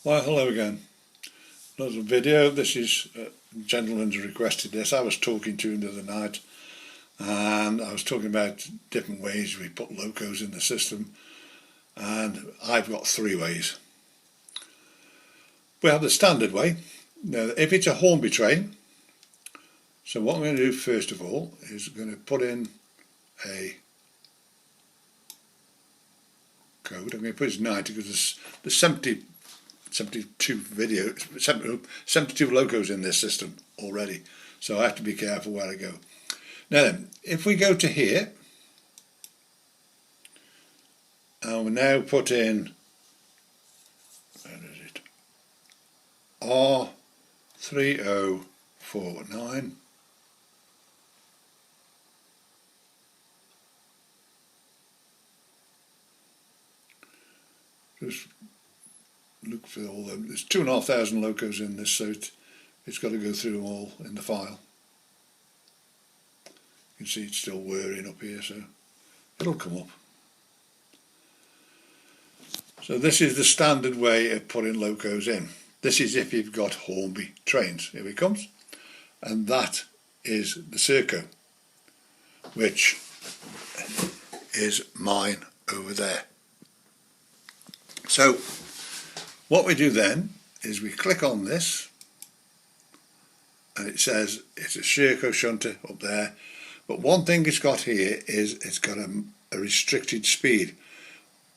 Well, hello again. Another video. This is a gentleman's requested this. I was talking to him the other night and I was talking about different ways we put locos in the system, and I've got three ways. We have the standard way. Now, if it's a Hornby train, so what I'm going to do first of all is going to put in a code. I'm going to put it as 90 because there's 72 locos in this system already, so I have to be careful where I go. Now then, if we go to here and we now put in, where is it, R3049, just look for all them. There's 2,500 locos in this, so it's got to go through them all in the file. You can see it's still whirring up here, so it'll come up. So this is the standard way of putting locos in. This is if you've got Hornby trains. Here it comes. And that is the Serco, which is mine over there. So what we do then is we click on this and it says it's a Serco shunter up there, but one thing it's got here is it's got a restricted speed.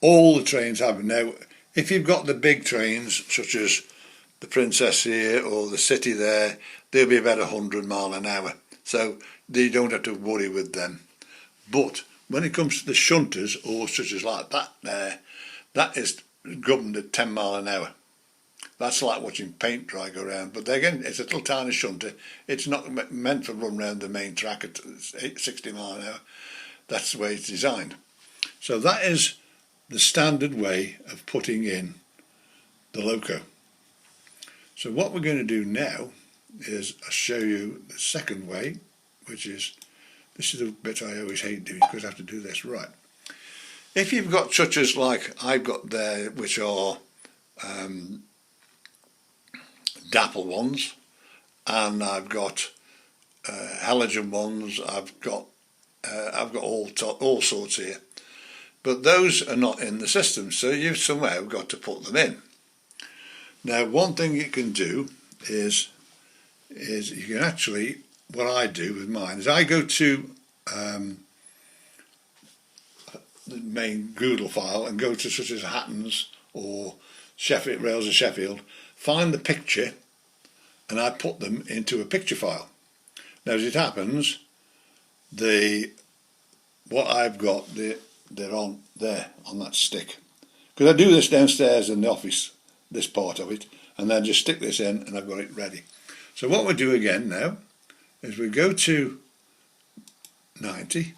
All the trains have it. Now if you've got the big trains such as the Princess here or the City there, they'll be about 100 miles an hour, so you don't have to worry with them. But when it comes to the shunters, or such as like that there, that is governed at 10 miles an hour. That's like watching paint dry go around. But again, it's a little tiny shunter. It's not meant for run around the main track at 60 miles an hour. That's the way it's designed. So that is the standard way of putting in the loco. So what we're going to do now is I'll show you the second way, which is, this is the bit I always hate doing because I have to do this right. If you've got such as like I've got there, which are dapple ones, and I've got halogen ones, I've got all sorts here, but those are not in the system, so you've somehow got to put them in. Now one thing you can do is you can actually, what I do with mine is I go to the main Google file and go to such as Hattons or Sheffield Rails of Sheffield, find the picture, and I put them into a picture file. Now as it happens, what I've got, they're on there on that stick, because I do this downstairs in the office, this part of it, and then just stick this in and I've got it ready. So what we do again now is we go to 90,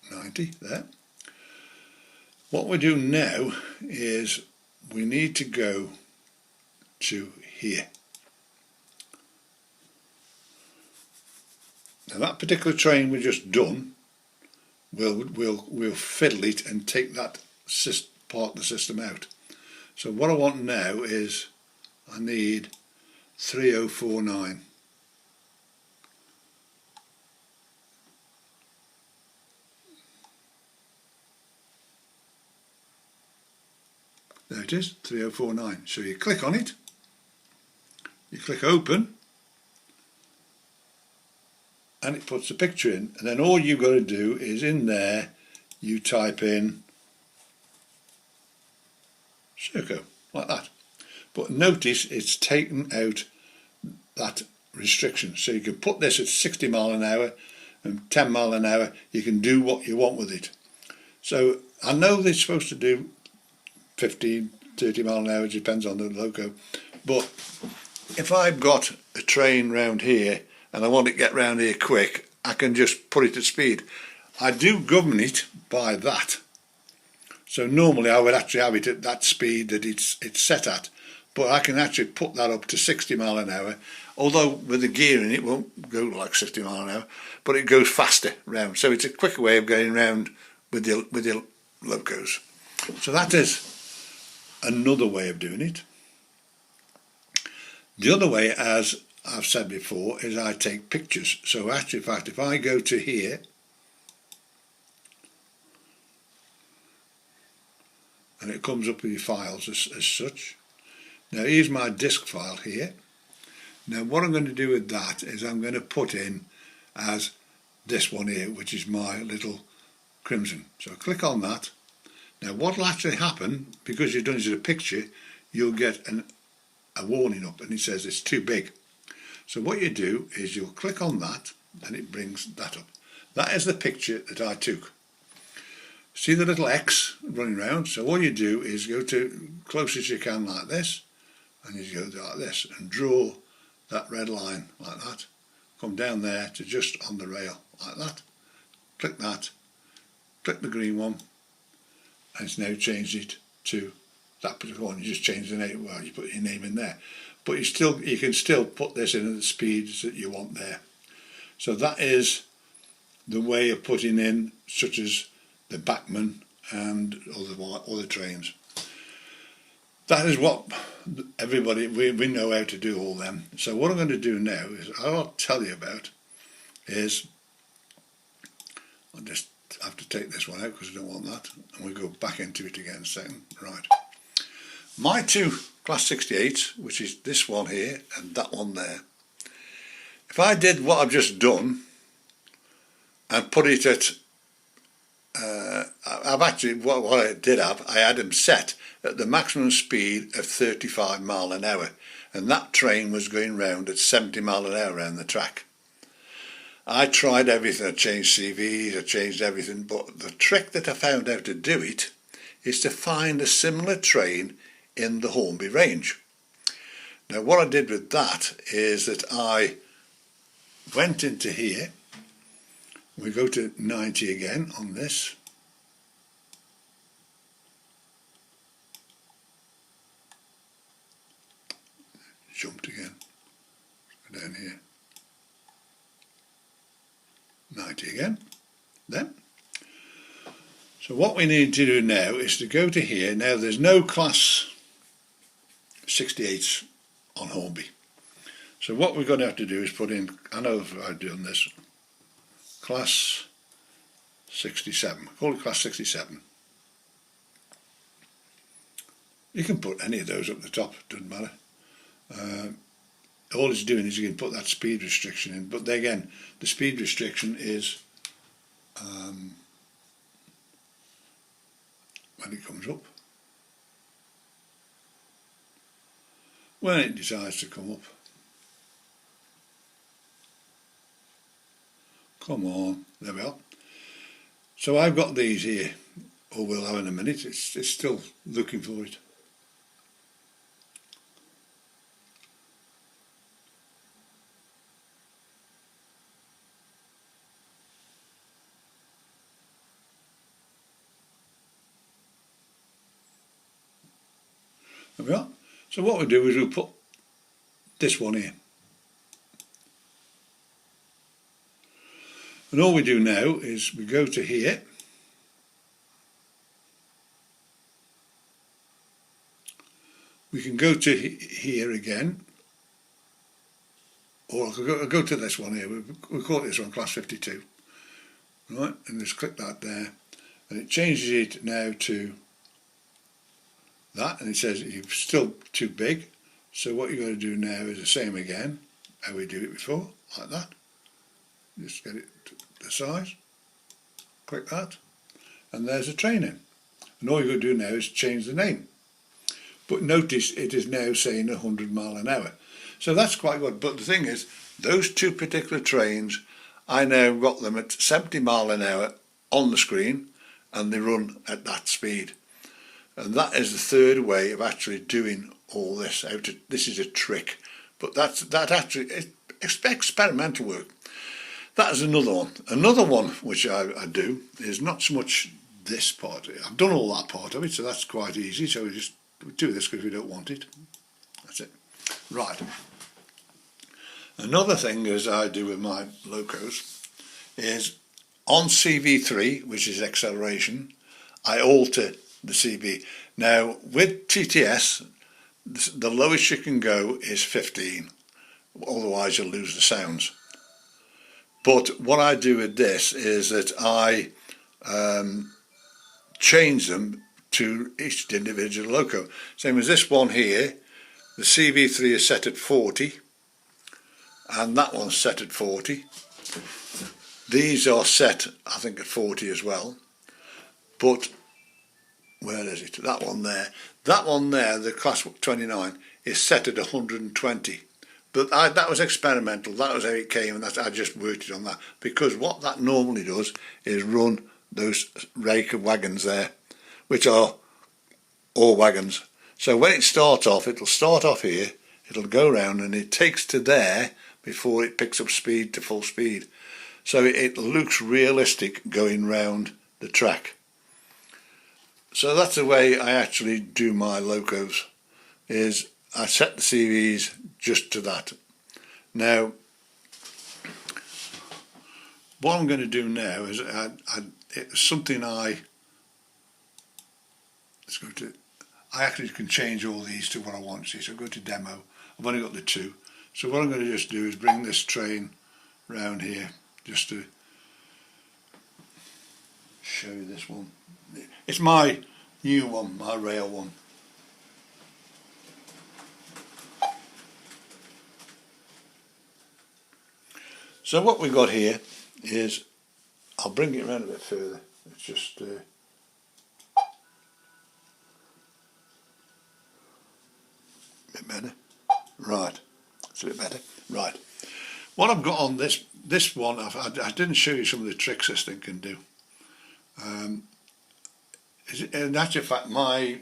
90 there. What we do now is we need to go to here. Now that particular train we just done, we'll fiddle it and take that part of the system out. So what I want now is I need 3049. There it is, 3049. So you click on it, you click open, and it puts the picture in, and then all you've got to do is in there you type in Serco, like that. But notice it's taken out that restriction, so you can put this at 60 miles an hour and 10 miles an hour. You can do what you want with it. So I know they're supposed to do 15, 30 miles an hour, depends on the loco, but if I've got a train round here and I want to get round here quick, I can just put it at speed. I do govern it by that, so normally I would actually have it at that speed that it's set at, but I can actually put that up to 60 miles an hour, although with the gearing it won't go like 60 miles an hour, but it goes faster round, so it's a quicker way of going round with your locos. So that is another way of doing it. The other way, as I've said before, is I take pictures. So actually, in fact, if I go to here and it comes up with your files as such. Now here's my disk file here. Now what I'm going to do with that is I'm going to put in as this one here, which is my little crimson. So click on that. Now what will actually happen, because you've done it as a picture, you'll get a warning up and it says it's too big. So what you do is you'll click on that and it brings that up. That is the picture that I took. See the little X running around? So all you do is go to close as you can like this, and you go like this and draw that red line like that. Come down there to just on the rail like that. Click that. Click the green one, and it's now changed it to that particular one. You just change the name. Well, you put your name in there, but you can still put this in at the speeds that you want there. So that is the way of putting in, such as the Bachmann and other trains. That is what everybody, we know how to do all them. So what I'm going to do now is, I'll tell you about is, I'll just have to take this one out because I don't want that, and we'll go back into it again in a second. Right. My two Class 68s, which is this one here and that one there, if I did what I've just done and put it at I've actually, what I did have, I had them set at the maximum speed of 35 mile an hour, and that train was going round at 70 mile an hour around the track. I tried everything, I changed CVs, I changed everything, but the trick that I found out to do it is to find a similar train in the Hornby range. Now what I did with that is that I went into here. We go to 90 again on this. Jumped again. Go down here. 90 again. Then. So what we need to do now is to go to here. Now there's no Class 68s on Hornby. So what we're going to have to do is put in, I know I've done this, Class 67, call it Class 67. You can put any of those up the top, doesn't matter. All it's doing is you can put that speed restriction in, but then again, the speed restriction is when it comes up. When it decides to come up. Come on, there we are. So I've got these here, or we'll have in a minute. It's still looking for it. There we are. So what we'll do is we'll put this one here. And all we do now is we go to here. We can go to here again. Or I'll go to this one here. We'll call it this one, Class 52. Right, and just click that there. And it changes it now to that. And it says you're still too big. So what you're going to do now is the same again, how we did it before, like that. Just get it to the size, click that, and there's a train in. And all you're going to do now is change the name. But notice it is now saying 100 mile an hour. So that's quite good. But the thing is, those two particular trains, I now got them at 70 mile an hour on the screen, and they run at that speed. And that is the third way of actually doing all this. This is a trick, but that actually it's experimental work. That is another one. Another one which I do is not so much this part. I've done all that part of it, so that's quite easy. So we just do this because we don't want it. That's it. Right. Another thing as I do with my locos is on CV3, which is acceleration, I alter the CB. Now with TTS, the lowest you can go is 15, otherwise you'll lose the sounds. But what I do with this is that I change them to each individual loco. Same as this one here, the CV3 is set at 40 and that one's set at 40. These are set, I think, at 40 as well. But where is it? That one there, the class 29 is set at 120. But that was experimental. That was how it came, and I just worked it on that, because what that normally does is run those rake of wagons there, which are all wagons. So when it starts off, it'll start off here, it'll go round, and it takes to there before it picks up speed to full speed. So it looks realistic going round the track. So that's the way I actually do my locos, is I set the CVs just to that. Now, what I'm going to do now is it's something I actually can change all these to what I want. See, so go to demo. I've only got the two. So what I'm going to just do is bring this train round here just to show you this one. It's my new one, my rail one. So what we've got here is, I'll bring it around a bit further. It's just a bit better. Right, it's a bit better. Right. What I've got on this one, I didn't show you some of the tricks this thing can do. In actual fact, my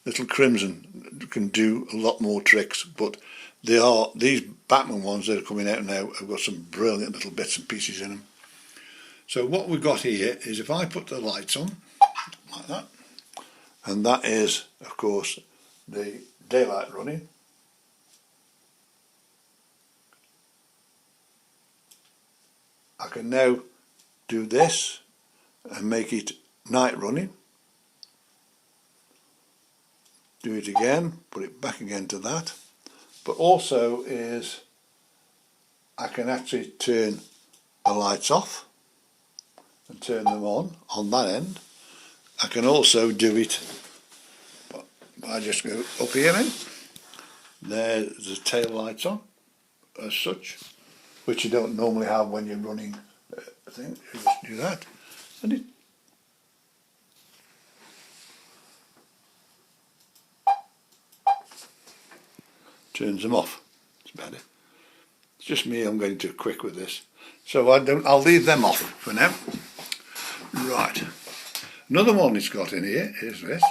little Crimson can do a lot more tricks, but these Batman ones that are coming out now have got some brilliant little bits and pieces in them. So what we've got here is, if I put the lights on like that, and that is of course the daylight running, I can now do this and make it night running. Do it again, put it back again to that. But also is, I can actually turn the lights off and turn them on that end. I can also do it, but I just go up here then. There's the tail lights on as such, which you don't normally have when you're running a thing. You just do that, and it turns them off. It's better. It's just me, I'm going too quick with this. So I'll leave them off for now. Right. Another one it's got in here is this,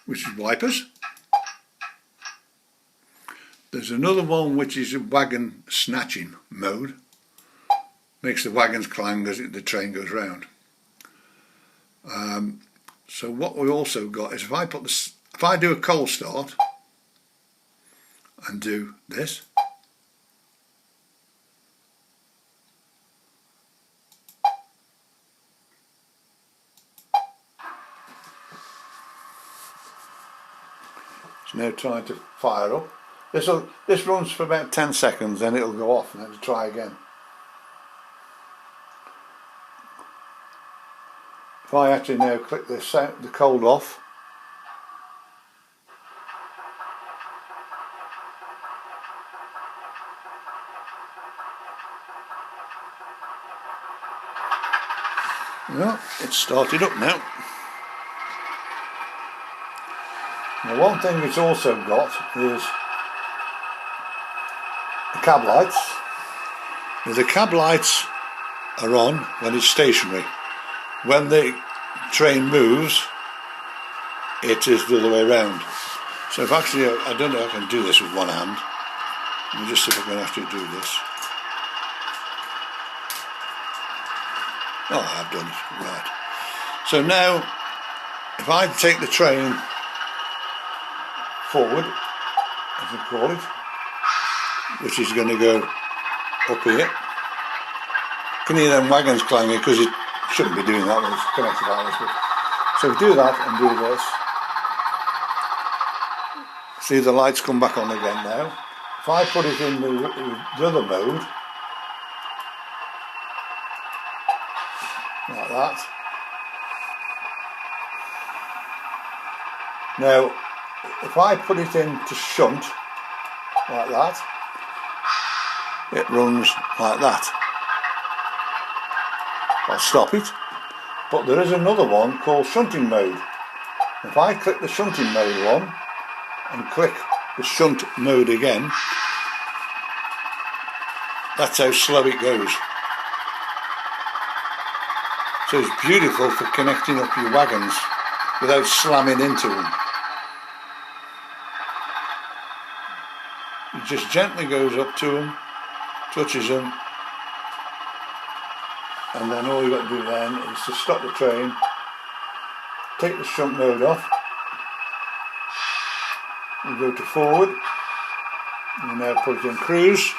which is wipers. There's another one which is a wagon snatching mode. Makes the wagons clang as the train goes round. So what we also got is, if I do a cold start and do this, it's now trying to fire up. This runs for about 10 seconds, then it'll go off and then try again. If I actually now click the cold off, well, it's started up now. Now one thing it's also got is the cab lights. Now the cab lights are on when it's stationary. When the train moves, it is the other way around. So if actually, I don't know if I can do this with one hand. Let me just see if I can actually do this. Oh, I've done it, right. So now, if I take the train forward, as we call it, which is going to go up here, can hear them wagons clanging because it shouldn't be doing that when it's connected like this. But, so we do that and do this. See, the lights come back on again now. If I put it in the other mode, like that. Now, if I put it into shunt, like that, it runs like that. I'll stop it. But there is another one called shunting mode. If I click the shunting mode one and click the shunt mode again, that's how slow it goes. So it's beautiful for connecting up your wagons without slamming into them. It just gently goes up to them, touches them, and then all you've got to do then is to stop the train, take the shunt mode off, you go to forward, you now put it in cruise.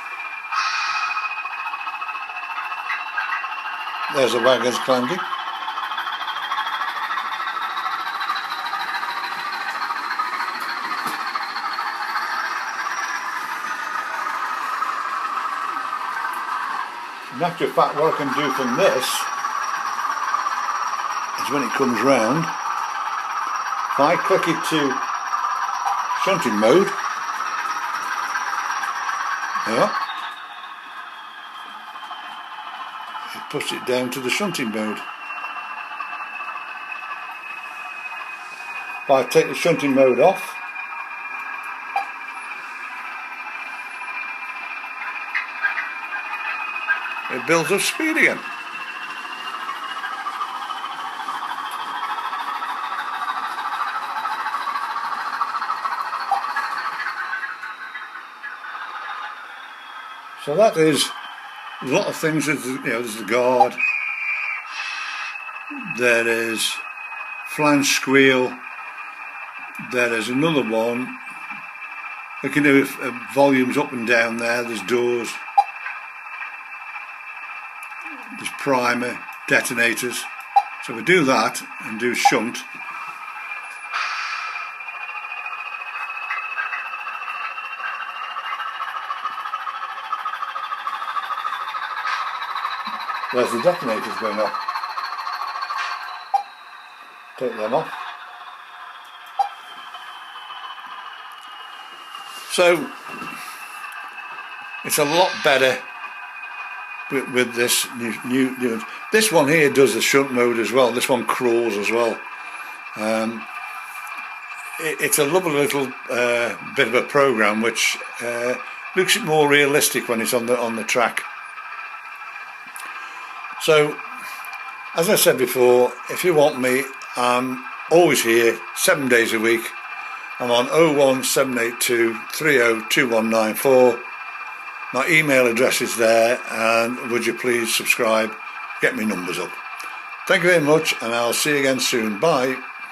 There's the wagons clanging. In actual fact, what I can do from this is when it comes round, if I click it to shunting mode, yeah, it puts it down to the shunting mode. If I take the shunting mode off, it builds up speed again. So that is a lot of things. There's the guard, there is flange squeal, there is another one. You can do volumes up and down there, there's doors, there's primer, detonators. So we do that and do shunt. There's the detonators going off. Take them off. So it's a lot better with this new. This one here does the shunt mode as well. This one crawls as well. It's a lovely little bit of a program which looks more realistic when it's on the track. So, as I said before, if you want me, I'm always here, 7 days a week. I'm on 01782 302194. My email address is there, and would you please subscribe, get me numbers up. Thank you very much, and I'll see you again soon. Bye.